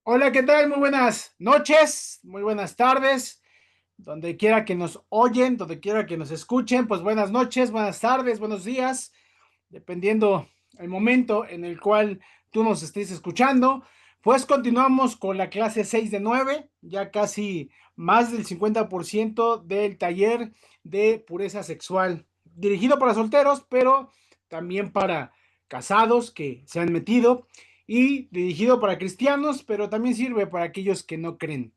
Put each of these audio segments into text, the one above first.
Hola, ¿qué tal? Muy buenas noches, muy buenas tardes, donde quiera que nos oyen, donde quiera que nos escuchen, pues buenas noches, buenas tardes, buenos días, dependiendo el momento en el cual tú nos estés escuchando. Pues continuamos con la clase 6 de 9, ya casi más del 50% del taller de pureza sexual, dirigido para solteros, pero también para casados que se han metido, y dirigido para cristianos, pero también sirve para aquellos que no creen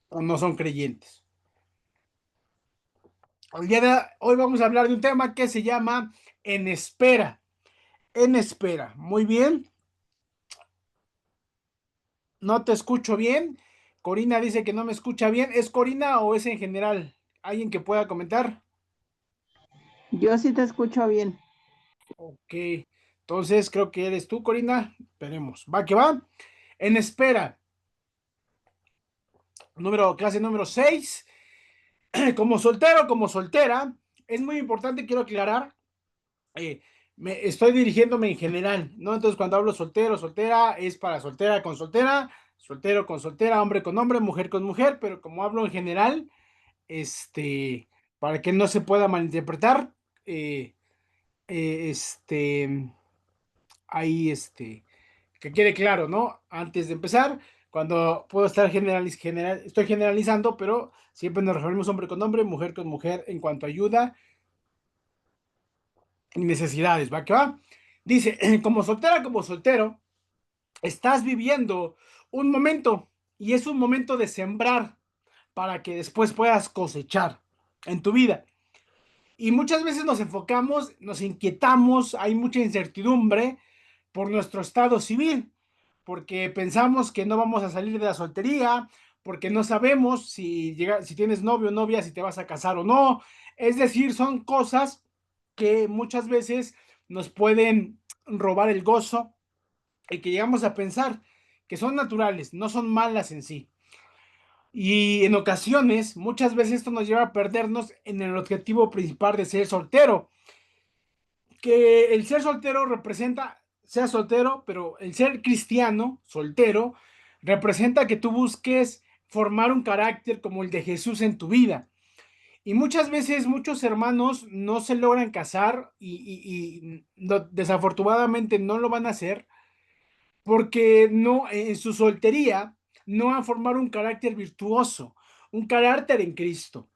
o no son creyentes. El día de hoy vamos a hablar de un tema que se llama en espera. En espera. Muy bien. No te escucho bien. Corina dice que no me escucha bien. ¿Es Corina o es en general? ¿Alguien que pueda comentar? Yo sí te escucho bien. Ok. Entonces creo que eres tú, Corina. Esperemos. Va que va. En espera. Clase número 6. Como soltero, como soltera, es muy importante, quiero aclarar, estoy dirigiéndome en general, ¿no? Entonces, cuando hablo soltero, soltera, es para soltera con soltera, soltero con soltera, hombre con hombre, mujer con mujer, pero como hablo en general, para que no se pueda malinterpretar, eh, eh, este, ahí, que quede claro, ¿no? Antes de empezar, cuando puedo estar estoy generalizando, pero siempre nos referimos hombre con hombre, mujer con mujer en cuanto a ayuda y necesidades, ¿va que va? Dice, como soltera, como soltero, estás viviendo un momento y es un momento de sembrar para que después puedas cosechar en tu vida. Y muchas veces nos enfocamos, nos inquietamos, hay mucha incertidumbre por nuestro estado civil, porque pensamos que no vamos a salir de la soltería, porque no sabemos si tienes novio o novia, si te vas a casar o no. Es decir, son cosas que muchas veces nos pueden robar el gozo y que llegamos a pensar que son naturales, no son malas en sí. Y en ocasiones, muchas veces esto nos lleva a perdernos en el objetivo principal de ser soltero, que el ser soltero representa, sea soltero, pero el ser cristiano, soltero, representa que tú busques formar un carácter como el de Jesús en tu vida. Y muchas veces muchos hermanos no se logran casar desafortunadamente no lo van a hacer porque no, en su soltería no van a formar un carácter virtuoso, un carácter en Cristo.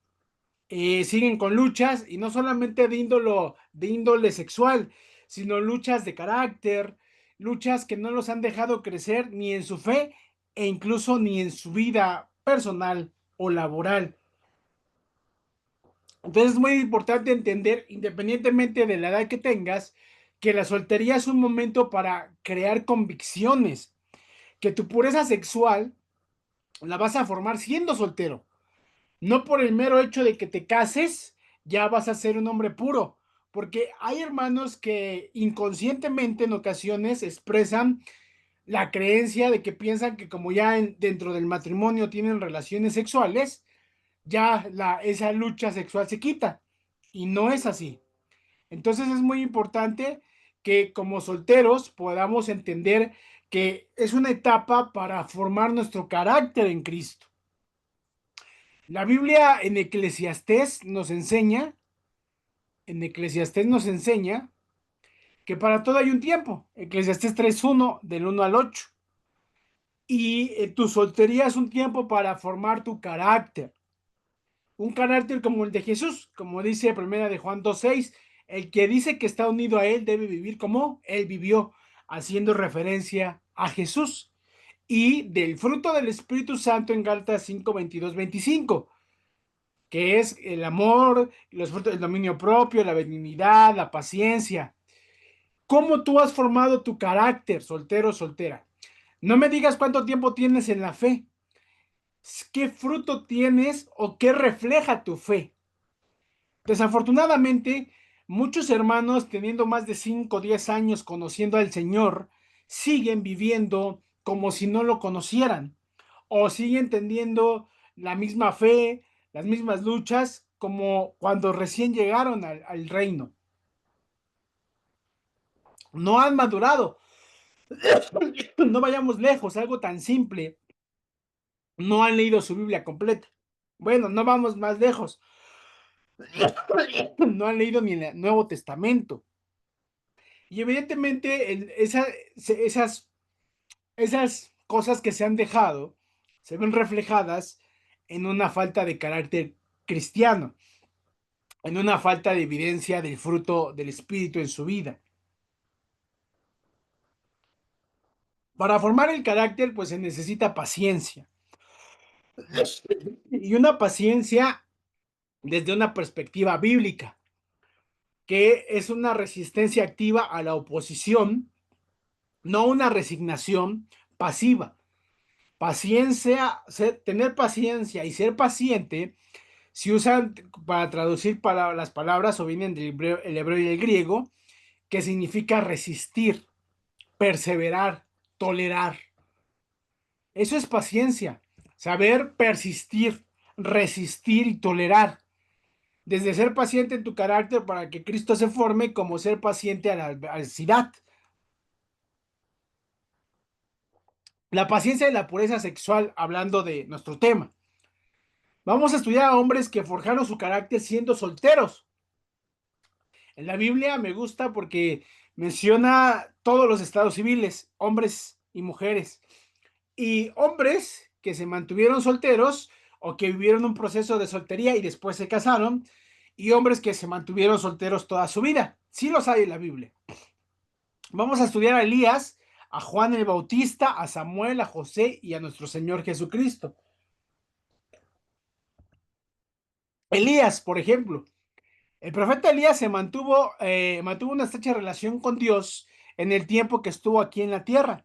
Siguen con luchas y no solamente de índole sexual, sino luchas de carácter, luchas que no los han dejado crecer ni en su fe e incluso ni en su vida personal o laboral. Entonces es muy importante entender, independientemente de la edad que tengas, que la soltería es un momento para crear convicciones, que tu pureza sexual la vas a formar siendo soltero. No por el mero hecho de que te cases, ya vas a ser un hombre puro, porque hay hermanos que inconscientemente en ocasiones expresan la creencia de que piensan que como ya dentro del matrimonio tienen relaciones sexuales, ya esa lucha sexual se quita. Y no es así. Entonces es muy importante que como solteros podamos entender que es una etapa para formar nuestro carácter en Cristo. La Biblia en Eclesiastés nos enseña que para todo hay un tiempo. Eclesiastés 3:1, del 1 al 8. Y tu soltería es un tiempo para formar tu carácter. Un carácter como el de Jesús, como dice Primera de Juan 2:6, el que dice que está unido a él debe vivir como él vivió, haciendo referencia a Jesús. Y del fruto del Espíritu Santo en Gálatas 5:22-25, que es el amor, los frutos del dominio propio, la benignidad, la paciencia. ¿Cómo tú has formado tu carácter, soltero o soltera? No me digas cuánto tiempo tienes en la fe, qué fruto tienes o qué refleja tu fe. Desafortunadamente, muchos hermanos teniendo más de 5 o 10 años conociendo al Señor, siguen viviendo como si no lo conocieran o siguen teniendo la misma fe, las mismas luchas como cuando recién llegaron al reino. No han madurado, No vayamos lejos, algo tan simple. No han leído su Biblia completa. Bueno, no vamos más lejos. No han leído ni el Nuevo Testamento. Y evidentemente esas cosas que se han dejado se ven reflejadas en una falta de carácter cristiano, en una falta de evidencia del fruto del Espíritu en su vida. Para formar el carácter, pues se necesita paciencia. Y una paciencia desde una perspectiva bíblica, que es una resistencia activa a la oposición, no una resignación pasiva. Paciencia, tener paciencia y ser paciente se usan para traducir las palabras o vienen del hebreo, el hebreo y el griego, que significa resistir, perseverar, tolerar. Eso es paciencia, saber persistir, resistir y tolerar. Desde ser paciente en tu carácter para que Cristo se forme, como ser paciente a la adversidad. La paciencia y la pureza sexual, hablando de nuestro tema. Vamos a estudiar a hombres que forjaron su carácter siendo solteros. En la Biblia me gusta porque menciona todos los estados civiles, hombres y mujeres. Y hombres que se mantuvieron solteros o que vivieron un proceso de soltería y después se casaron, y hombres que se mantuvieron solteros toda su vida. Sí los hay en la Biblia. Vamos a estudiar a Elías, a Juan el Bautista, a Samuel, a José y a nuestro Señor Jesucristo. Elías, por ejemplo. El profeta Elías mantuvo una estrecha relación con Dios en el tiempo que estuvo aquí en la tierra.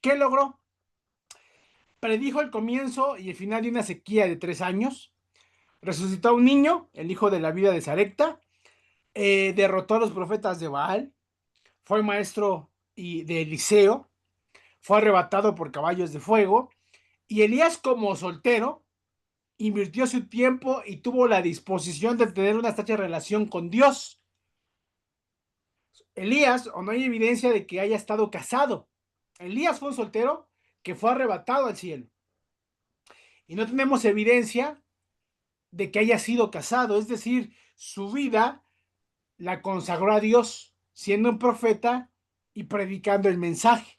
¿Qué logró? Predijo el comienzo y el final de una sequía de 3 años. Resucitó a un niño, el hijo de la vida de Sarepta. Derrotó a los profetas de Baal. Fue maestro de Eliseo. Fue arrebatado por caballos de fuego. Y Elías, como soltero, invirtió su tiempo y tuvo la disposición de tener una estrecha relación con Dios. Elías, o no hay evidencia de que haya estado casado. Elías fue un soltero que fue arrebatado al cielo. Y no tenemos evidencia de que haya sido casado, es decir, su vida la consagró a Dios, siendo un profeta y predicando el mensaje.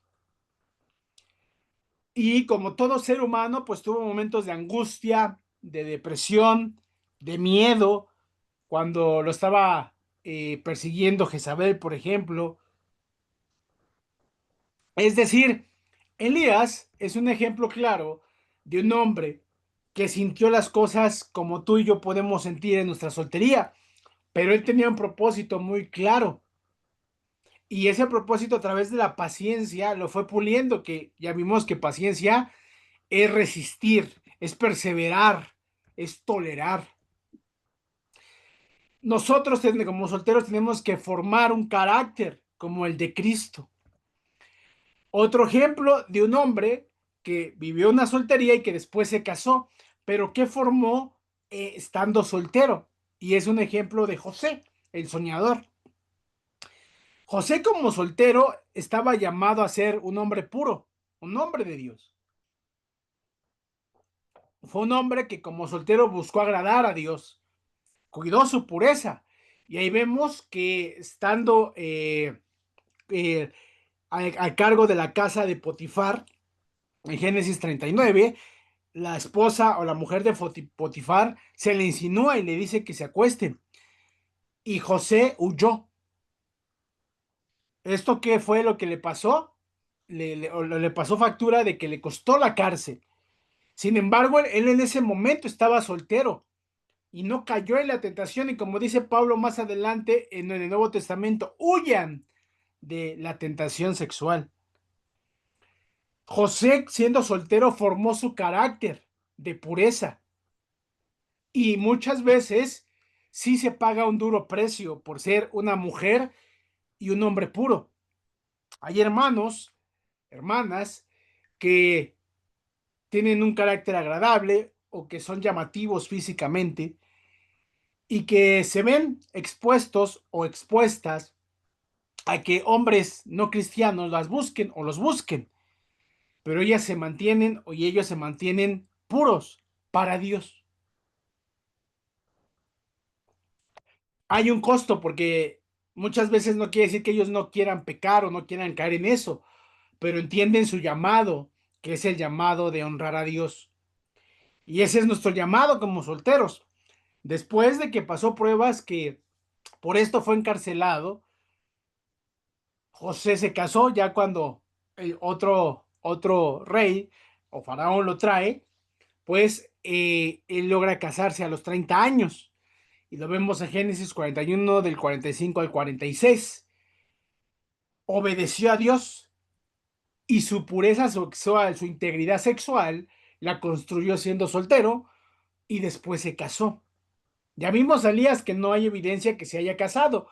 Y como todo ser humano, pues tuvo momentos de angustia, de depresión, de miedo, cuando lo estaba persiguiendo Jezabel, por ejemplo. Es decir, Elías es un ejemplo claro de un hombre que sintió las cosas como tú y yo podemos sentir en nuestra soltería, pero él tenía un propósito muy claro, y ese propósito a través de la paciencia lo fue puliendo, que ya vimos que paciencia es resistir, es perseverar, es tolerar. Nosotros como solteros tenemos que formar un carácter como el de Cristo. Otro ejemplo de un hombre que vivió una soltería y que después se casó, pero que formó estando soltero. Y es un ejemplo de José, el soñador. José como soltero estaba llamado a ser un hombre puro, un hombre de Dios. Fue un hombre que como soltero buscó agradar a Dios, cuidó su pureza. Y ahí vemos que estando eh, a cargo de la casa de Potifar, en Génesis 39, la esposa o la mujer de Potifar se le insinúa y le dice que se acuesten. Y José huyó. ¿Esto qué fue lo que le pasó? Le pasó factura de que le costó la cárcel. Sin embargo, él en ese momento estaba soltero y no cayó en la tentación. Y como dice Pablo más adelante en el Nuevo Testamento, huyan de la tentación sexual. José, siendo soltero, formó su carácter de pureza. Y muchas veces sí se paga un duro precio por ser una mujer y un hombre puro. Hay hermanos, hermanas, que tienen un carácter agradable o que son llamativos físicamente y que se ven expuestos o expuestas a que hombres no cristianos las busquen o los busquen, pero ellas se mantienen y ellos se mantienen puros para Dios. Hay un costo porque muchas veces no quiere decir que ellos no quieran pecar o no quieran caer en eso, pero entienden su llamado, que es el llamado de honrar a Dios. Y ese es nuestro llamado como solteros. Después de que pasó pruebas que por esto fue encarcelado, José se casó ya cuando el otro rey o faraón lo trae, pues él logra casarse a los 30 años. Y lo vemos en Génesis 41 del 45 al 46. Obedeció a Dios y su pureza sexual, su integridad sexual, la construyó siendo soltero y después se casó. Ya vimos a Elías que no hay evidencia que se haya casado,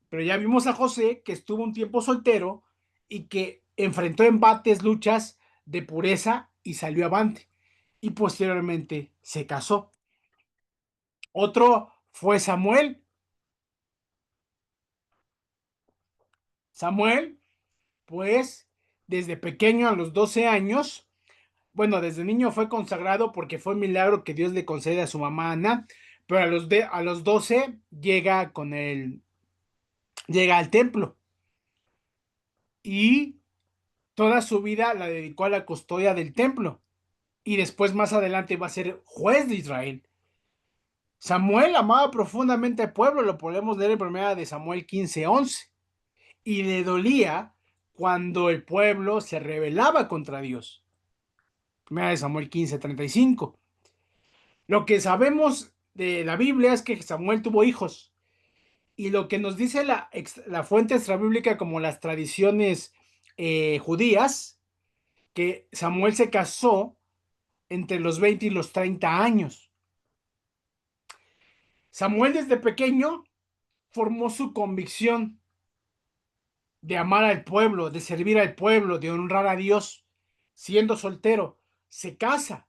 pero ya vimos a José que estuvo un tiempo soltero y que enfrentó embates, luchas de pureza y salió avante. Y posteriormente se casó. Otro fue Samuel. Samuel, pues, desde pequeño a los 12 años, bueno, desde niño fue consagrado porque fue un milagro que Dios le concede a su mamá Ana, pero a los 12 llega al templo y toda su vida la dedicó a la custodia del templo y después más adelante va a ser juez de Israel. Samuel amaba profundamente al pueblo, lo podemos leer en primera de Samuel 15:11, y le dolía cuando el pueblo se rebelaba contra Dios. Primera de Samuel 15:35. Lo que sabemos de la Biblia es que Samuel tuvo hijos, y lo que nos dice la fuente extrabíblica como las tradiciones judías, que Samuel se casó entre los 20 y los 30 años. Samuel desde pequeño formó su convicción de amar al pueblo, de servir al pueblo, de honrar a Dios. Siendo soltero, se casa.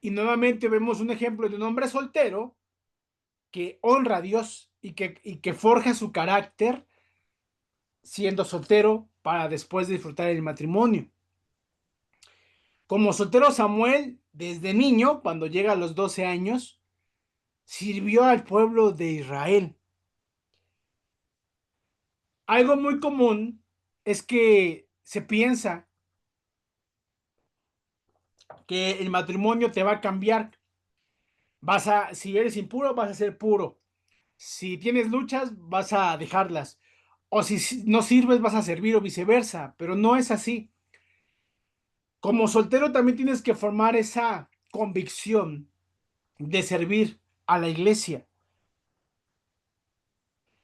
Y nuevamente vemos un ejemplo de un hombre soltero que honra a Dios y que forja su carácter siendo soltero para después disfrutar el matrimonio. Como soltero Samuel, desde niño, cuando llega a los 12 años, sirvió al pueblo de Israel. Algo muy común es que se piensa que el matrimonio te va a cambiar. Si eres impuro, vas a ser puro. Si tienes luchas, vas a dejarlas. O si no sirves, vas a servir o viceversa. Pero no es así. Como soltero también tienes que formar esa convicción de servir a la iglesia.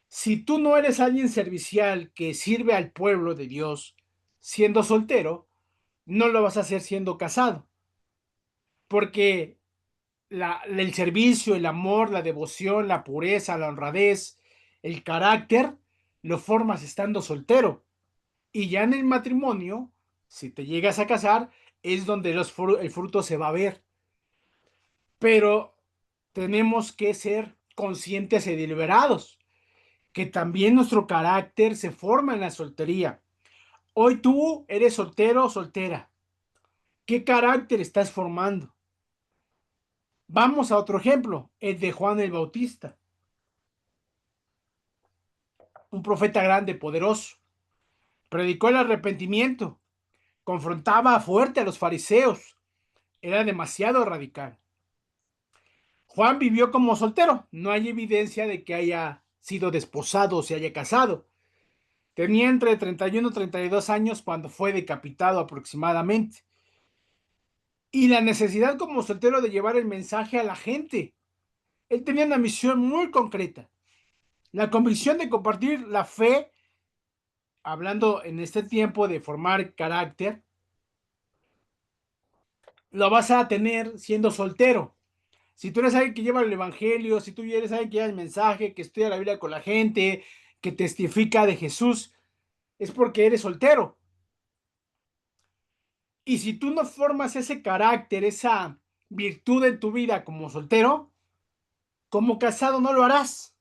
Si tú no eres alguien servicial que sirve al pueblo de Dios siendo soltero, no lo vas a hacer siendo casado. Porque el servicio, el amor, la devoción, la pureza, la honradez, el carácter, lo formas estando soltero. Y ya en el matrimonio, si te llegas a casar, es donde el fruto se va a ver. Pero tenemos que ser conscientes y deliberados, que también nuestro carácter se forma en la soltería. Hoy tú eres soltero o soltera. ¿Qué carácter estás formando? Vamos a otro ejemplo, el de Juan el Bautista, un profeta grande, poderoso. Predicó el arrepentimiento, confrontaba fuerte a los fariseos, era demasiado radical. Juan vivió como soltero, no hay evidencia de que haya sido desposado o se haya casado. Tenía entre 31 y 32 años cuando fue decapitado aproximadamente. Y la necesidad como soltero de llevar el mensaje a la gente. Él tenía una misión muy concreta. La convicción de compartir la fe, hablando en este tiempo de formar carácter, lo vas a tener siendo soltero. Si tú eres alguien que lleva el evangelio, si tú eres alguien que lleva el mensaje, que estudia la Biblia con la gente, que testifica de Jesús, es porque eres soltero. Y si tú no formas ese carácter, esa virtud en tu vida como soltero, como casado no lo harás.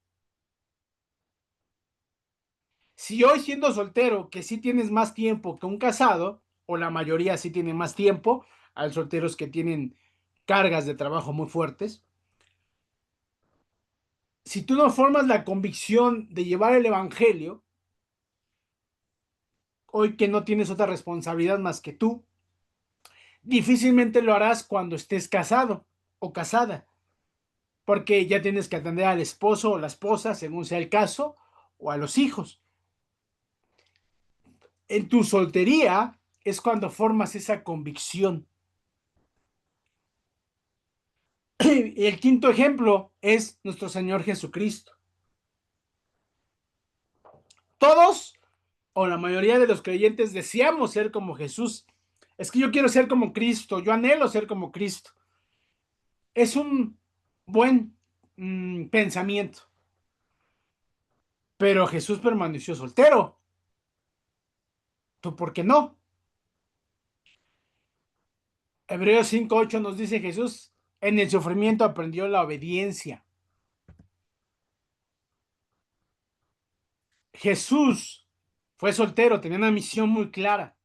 Si hoy siendo soltero, que sí tienes más tiempo que un casado, o la mayoría sí tiene más tiempo, hay solteros que tienen cargas de trabajo muy fuertes, si tú no formas la convicción de llevar el evangelio, hoy que no tienes otra responsabilidad más que tú, difícilmente lo harás cuando estés casado o casada, porque ya tienes que atender al esposo o la esposa, según sea el caso, o a los hijos. En tu soltería es cuando formas esa convicción. Y el quinto ejemplo es nuestro Señor Jesucristo. Todos o la mayoría de los creyentes deseamos ser como Jesús. Es que yo quiero ser como Cristo, yo anhelo ser como Cristo. Es un buen pensamiento, pero Jesús permaneció soltero. ¿Tú por qué no? Hebreos 5:8 nos dice Jesús, en el sufrimiento aprendió la obediencia. Jesús fue soltero, tenía una misión muy clara.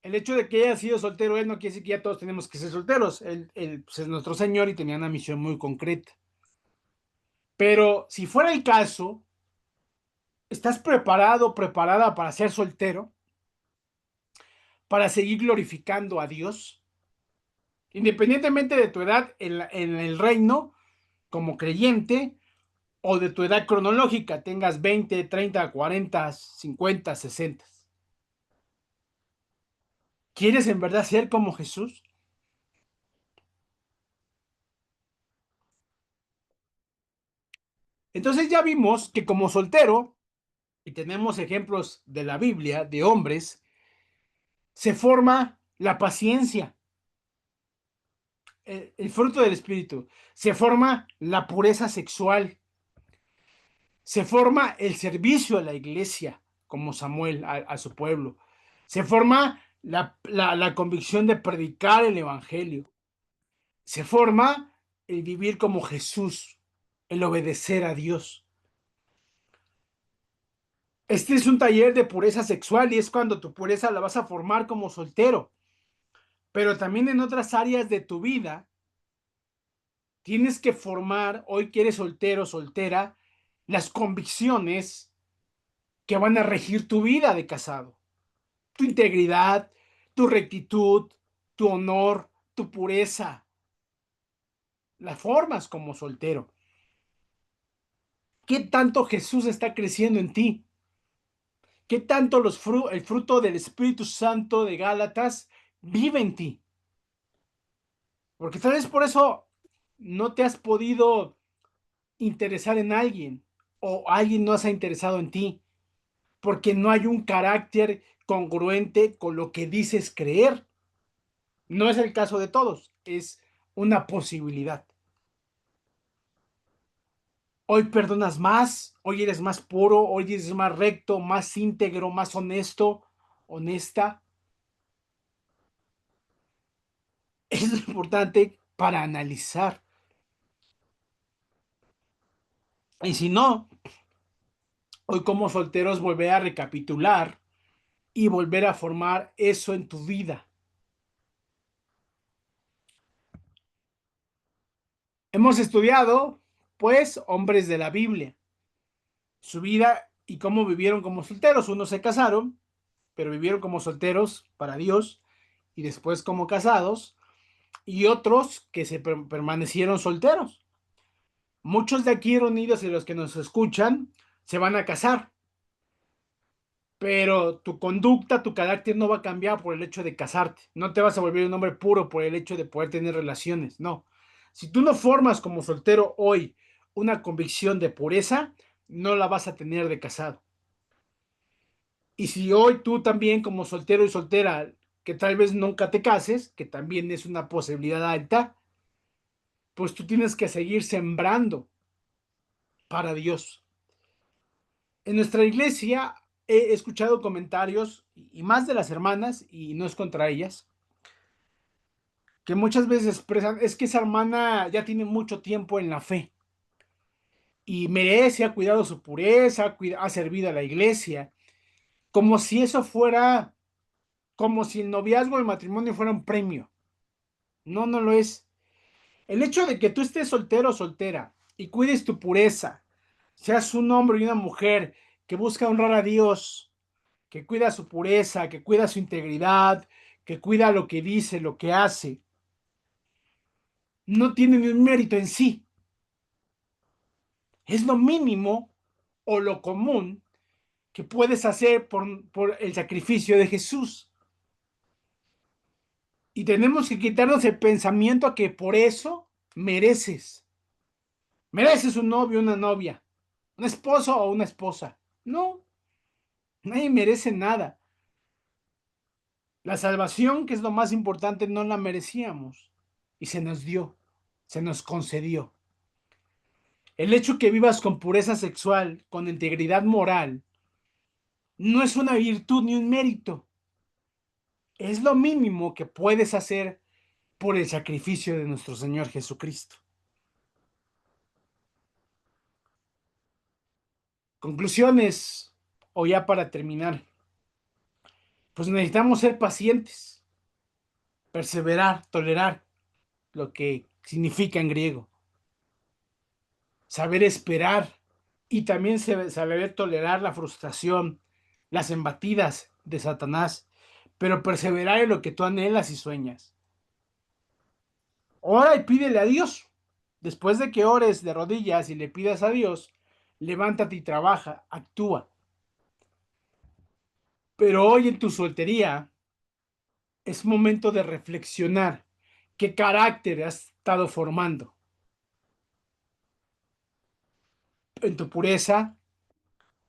El hecho de que haya sido soltero él no quiere decir que ya todos tenemos que ser solteros. Él, pues, es nuestro Señor y tenía una misión muy concreta. Pero si fuera el caso, ¿estás preparado, preparada para ser soltero? ¿Para seguir glorificando a Dios? Independientemente de tu edad en el reino, como creyente, o de tu edad cronológica, tengas 20, 30, 40, 50, 60. ¿Quieres en verdad ser como Jesús? Entonces ya vimos que como soltero, y tenemos ejemplos de la Biblia, de hombres, se forma la paciencia, el fruto del Espíritu, se forma la pureza sexual, se forma el servicio a la iglesia, como Samuel a su pueblo, se forma la convicción de predicar el Evangelio, se forma el vivir como Jesús, el obedecer a Dios. Este es un taller de pureza sexual y es cuando tu pureza la vas a formar como soltero, pero también en otras áreas de tu vida tienes que formar, hoy que eres soltero, soltera, las convicciones que van a regir tu vida de casado. Tu integridad, tu rectitud, tu honor, tu pureza. Las formas como soltero. ¿Qué tanto Jesús está creciendo en ti? ¿Qué tanto el fruto del Espíritu Santo de Gálatas vive en ti? Porque tal vez por eso no te has podido interesar en alguien o alguien no se ha interesado en ti, porque no hay un carácter congruente con lo que dices creer. No es el caso de todos, es una posibilidad. Hoy perdonas más, hoy eres más puro, hoy eres más recto, más íntegro, más honesto, honesta. Es lo importante para analizar. Y si no, hoy como solteros volver a recapitular y volver a formar eso en tu vida. Hemos estudiado, pues, hombres de la Biblia, su vida y cómo vivieron como solteros. Unos se casaron, pero vivieron como solteros para Dios y después como casados, y otros que se permanecieron solteros. Muchos de aquí reunidos y los que nos escuchan se van a casar, pero tu conducta, tu carácter no va a cambiar por el hecho de casarte. No te vas a volver un hombre puro por el hecho de poder tener relaciones, no. Si tú no formas como soltero hoy una convicción de pureza, no la vas a tener de casado. Y si hoy tú también como soltero y soltera, que tal vez nunca te cases, que también es una posibilidad alta, pues tú tienes que seguir sembrando para Dios. En nuestra iglesia he escuchado comentarios, y más de las hermanas, y no es contra ellas, que muchas veces expresan, es que esa hermana ya tiene mucho tiempo en la fe. y merece, ha cuidado su pureza, ha servido a la iglesia, como si eso fuera, como si el noviazgo o el matrimonio fuera un premio. No, no lo es. El hecho de que tú estés soltero o soltera y cuides tu pureza, seas un hombre y una mujer que busca honrar a Dios, que cuida su pureza, que cuida su integridad, que cuida lo que dice, lo que hace, no tiene ni un mérito en sí. Es lo mínimo o lo común que puedes hacer por el sacrificio de Jesús. Y tenemos que quitarnos el pensamiento a que por eso mereces. Mereces un novio, una novia, un esposo o una esposa. No, nadie merece nada. La salvación, que es lo más importante, no la merecíamos. Y se nos dio, se nos concedió. El hecho que vivas con pureza sexual, con integridad moral, no es una virtud ni un mérito. Es lo mínimo que puedes hacer por el sacrificio de nuestro Señor Jesucristo. Conclusiones, o ya para terminar, pues necesitamos ser pacientes, perseverar, tolerar, lo que significa en griego, saber esperar y también saber tolerar la frustración, las embatidas de Satanás, pero perseverar en lo que tú anhelas y sueñas. Ora y pídele a Dios. Después de que ores de rodillas y le pidas a Dios, levántate y trabaja, actúa. Pero hoy en tu soltería es momento de reflexionar qué carácter has estado formando en tu pureza,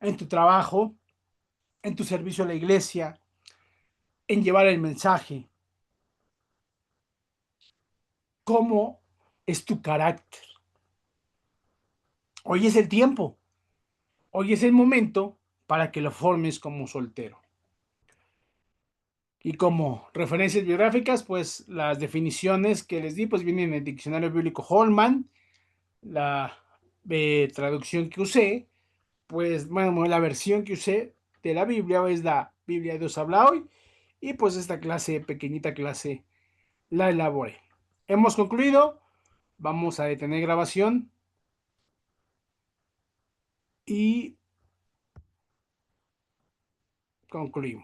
en tu trabajo, en tu servicio a la iglesia, en llevar el mensaje. ¿Cómo es tu carácter? Hoy es el tiempo, hoy es el momento para que lo formes como soltero. Y como referencias biográficas, pues las definiciones que les di, pues vienen en el diccionario bíblico Holman, la traducción que usé, pues bueno, la versión que usé de la Biblia es la Biblia de Dios habla hoy, y pues esta clase, pequeñita clase, la elaboré. Hemos concluido, vamos a detener grabación y concluimos.